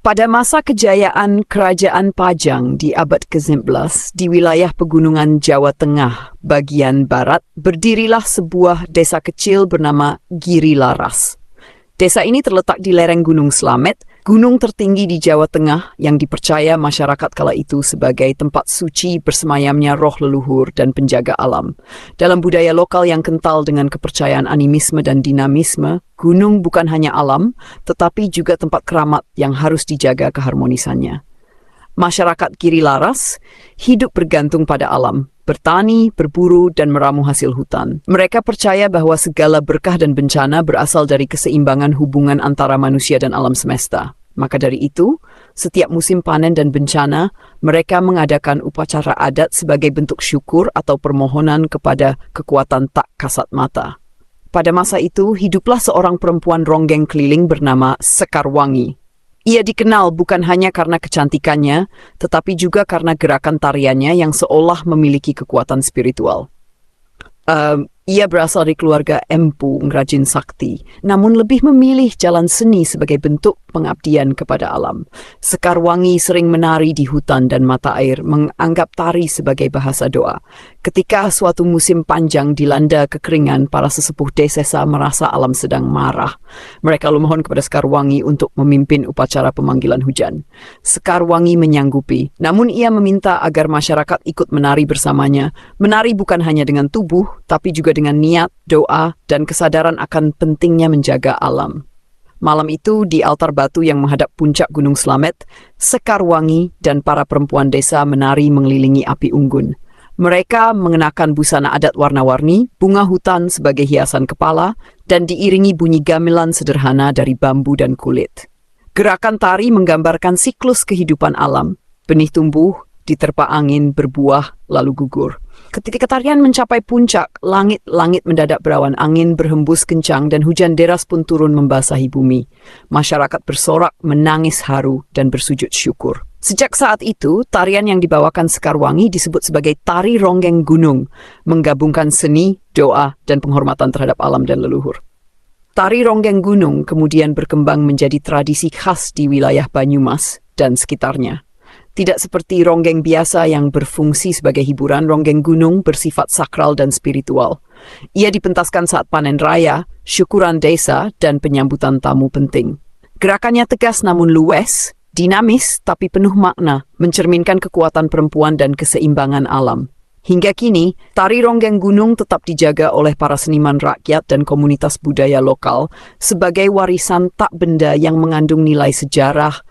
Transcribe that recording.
Pada masa kejayaan Kerajaan Pajang di abad ke-19 di wilayah pegunungan Jawa Tengah bagian barat, berdirilah sebuah desa kecil bernama Giri Laras. Desa ini terletak di lereng Gunung Slamet, gunung tertinggi di Jawa Tengah yang dipercaya masyarakat kala itu sebagai tempat suci bersemayamnya roh leluhur dan penjaga alam. Dalam budaya lokal yang kental dengan kepercayaan animisme dan dinamisme, gunung bukan hanya alam, tetapi juga tempat keramat yang harus dijaga keharmonisannya. Masyarakat Giri Laras hidup bergantung pada alam, bertani, berburu, dan meramu hasil hutan. Mereka percaya bahwa segala berkah dan bencana berasal dari keseimbangan hubungan antara manusia dan alam semesta. Maka dari itu, setiap musim panen dan bencana, mereka mengadakan upacara adat sebagai bentuk syukur atau permohonan kepada kekuatan tak kasat mata. Pada masa itu, hiduplah seorang perempuan ronggeng keliling bernama Sekarwangi. Ia dikenal bukan hanya karena kecantikannya, tetapi juga karena gerakan tariannya yang seolah memiliki kekuatan spiritual. Ia berasal dari keluarga empu, ngrajin sakti, namun lebih memilih jalan seni sebagai bentuk pengabdian kepada alam. Sekarwangi sering menari di hutan dan mata air, menganggap tari sebagai bahasa doa. Ketika suatu musim panjang dilanda kekeringan, para sesepuh desa merasa alam sedang marah. Mereka lalu mohon kepada Sekarwangi untuk memimpin upacara pemanggilan hujan. Sekarwangi menyanggupi, namun ia meminta agar masyarakat ikut menari bersamanya. Menari bukan hanya dengan tubuh, tapi juga dengan niat, doa, dan kesadaran akan pentingnya menjaga alam. Malam itu, di altar batu yang menghadap puncak Gunung Slamet, Sekarwangi dan para perempuan desa menari mengelilingi api unggun. Mereka mengenakan busana adat warna-warni, bunga hutan sebagai hiasan kepala, dan diiringi bunyi gamelan sederhana dari bambu dan kulit. Gerakan tari menggambarkan siklus kehidupan alam. Benih tumbuh, diterpa angin, berbuah, lalu gugur. Ketika tarian mencapai puncak, langit-langit mendadak berawan, angin berhembus kencang dan hujan deras pun turun membasahi bumi. Masyarakat bersorak, menangis haru, dan bersujud syukur. Sejak saat itu, tarian yang dibawakan Sekarwangi disebut sebagai tari ronggeng gunung, menggabungkan seni, doa, dan penghormatan terhadap alam dan leluhur. Tari ronggeng gunung kemudian berkembang menjadi tradisi khas di wilayah Banyumas dan sekitarnya. Tidak seperti ronggeng biasa yang berfungsi sebagai hiburan, ronggeng gunung bersifat sakral dan spiritual. Ia dipentaskan saat panen raya, syukuran desa, dan penyambutan tamu penting. Gerakannya tegas namun luwes, dinamis tapi penuh makna, mencerminkan kekuatan perempuan dan keseimbangan alam. Hingga kini, tari ronggeng gunung tetap dijaga oleh para seniman rakyat dan komunitas budaya lokal sebagai warisan tak benda yang mengandung nilai sejarah,